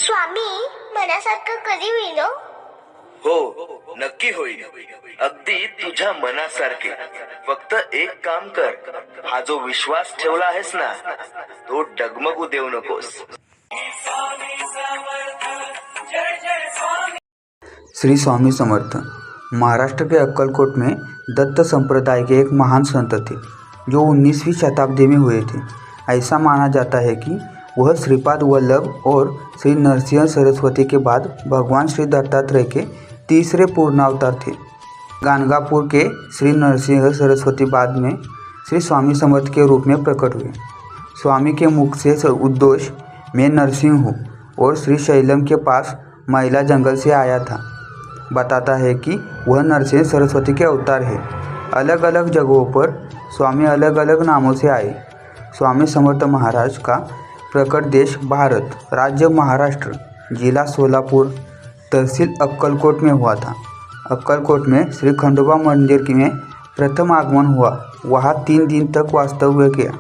स्वामी मनासारखं कधी होईल? हो, नक्की होईल. अगदी तुझ्या मनासारखे. फक्त एक काम कर, हा जो विश्वास ठेवला आहेस ना, तो डगमगू देऊ नकोस. श्री स्वामी समर्थ। महाराष्ट्र के अक्कलकोट में दत्त संप्रदाय के एक महान संत थे जो 19वीं शताब्दी में हुए थे। ऐसा माना जाता है कि वह श्रीपाद वल्लभ और श्री नरसिंह सरस्वती के बाद भगवान श्री दत्तात्रेय के तीसरे पूर्णावतार थे। गाणगापुर के श्री नरसिंह सरस्वती बाद में श्री स्वामी समर्थ के रूप में प्रकट हुए। स्वामी के मुख से उद्घोष मैं नरसिंह हूँ और श्री शैलम के पास महिला जंगल से आया था बताता है कि वह नरसिंह सरस्वती के अवतार है। अलग अलग जगहों पर स्वामी अलग अलग नामों से आए। स्वामी समर्थ महाराज का प्रकट देश भारत, राज्य महाराष्ट्र, जिला सोलापुर, तहसील अक्कलकोट में हुआ था। अक्कलकोट में श्री खंडोबा मंदिर में प्रथम आगमन हुआ। वहाँ 3 दिन तक वास्तव्य किया।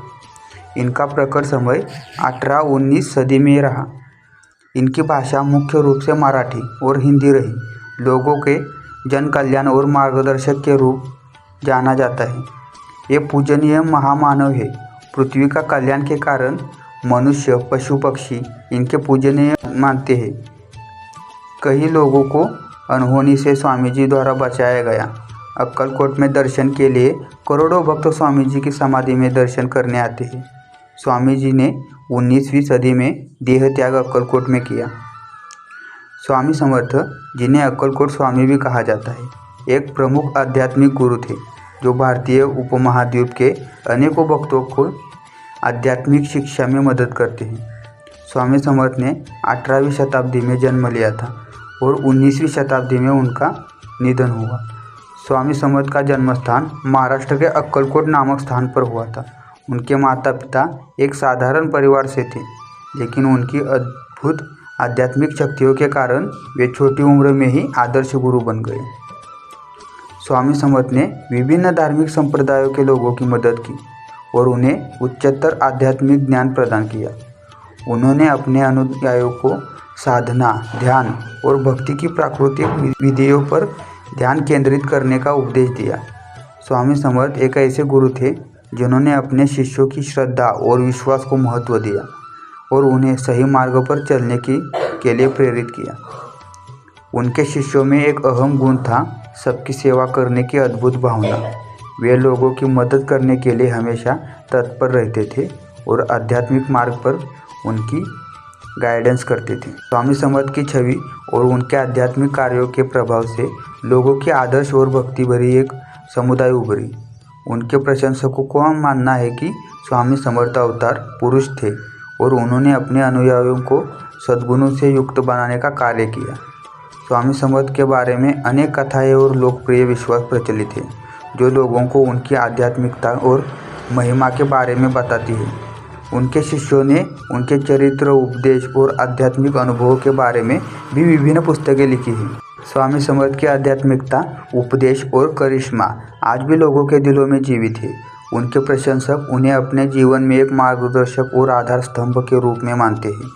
इनका प्रकट समय 18-19 सदी में रहा। इनकी भाषा मुख्य रूप से मराठी और हिंदी रही। लोगों के जन कल्याण और मार्गदर्शक के रूप जाना जाता है। ये पूजनीय महामानव है। पृथ्वी का कल्याण के कारण मनुष्य, पशु, पक्षी इनके पूजनीय मानते हैं। कई लोगों को अनहोनी से स्वामी जी द्वारा बचाया गया। अक्कलकोट में दर्शन के लिए करोड़ों भक्त स्वामी जी की समाधि में दर्शन करने आते हैं। स्वामी जी ने 19वीं सदी में देह त्याग अक्कलकोट में किया। स्वामी समर्थ, जिन्हें अक्कलकोट स्वामी भी कहा जाता है, एक प्रमुख आध्यात्मिक गुरु थे जो भारतीय उपमहाद्वीप के अनेकों भक्तों को आध्यात्मिक शिक्षा में मदद करते हैं। स्वामी समर्थ ने 18वीं शताब्दी में जन्म लिया था और 19वीं शताब्दी में उनका निधन हुआ। स्वामी समर्थ का जन्म स्थान महाराष्ट्र के अक्कलकोट नामक स्थान पर हुआ था। उनके माता पिता एक साधारण परिवार से थे, लेकिन उनकी अद्भुत आध्यात्मिक शक्तियों के कारण वे छोटी उम्र में ही आदर्श गुरु बन गए। स्वामी समर्थ ने विभिन्न धार्मिक संप्रदायों के लोगों की मदद की और उन्हें उच्चतर आध्यात्मिक ज्ञान प्रदान किया। उन्होंने अपने अनुयायियों को साधना, ध्यान और भक्ति की प्राकृतिक विधियों पर ध्यान केंद्रित करने का उपदेश दिया। स्वामी समर्थ एक ऐसे गुरु थे जिन्होंने अपने शिष्यों की श्रद्धा और विश्वास को महत्व दिया और उन्हें सही मार्ग पर चलने के लिए प्रेरित किया। उनके शिष्यों में एक अहम गुण था, सबकी सेवा करने की अद्भुत भावना। वे लोगों की मदद करने के लिए हमेशा तत्पर रहते थे और आध्यात्मिक मार्ग पर उनकी गाइडेंस करते थे। स्वामी समर्थ की छवि और उनके आध्यात्मिक कार्यों के प्रभाव से लोगों की आदर्श और भक्ति भरी एक समुदाय उभरी। उनके प्रशंसकों का मानना है कि स्वामी समर्थ अवतार पुरुष थे और उन्होंने अपने अनुयायियों को सद्गुणों से युक्त बनाने का कार्य किया। स्वामी समर्थ के बारे में अनेक कथाएं और लोकप्रिय विश्वास प्रचलित हैं जो लोगों को उनकी आध्यात्मिकता और महिमा के बारे में बताती है। उनके शिष्यों ने उनके चरित्र, उपदेश और आध्यात्मिक अनुभवों के बारे में भी विभिन्न पुस्तकें लिखी हैं। स्वामी समर्थ की आध्यात्मिकता, उपदेश और करिश्मा आज भी लोगों के दिलों में जीवित है। उनके प्रशंसक उन्हें अपने जीवन में एक मार्गदर्शक और आधार स्तंभ के रूप में मानते हैं।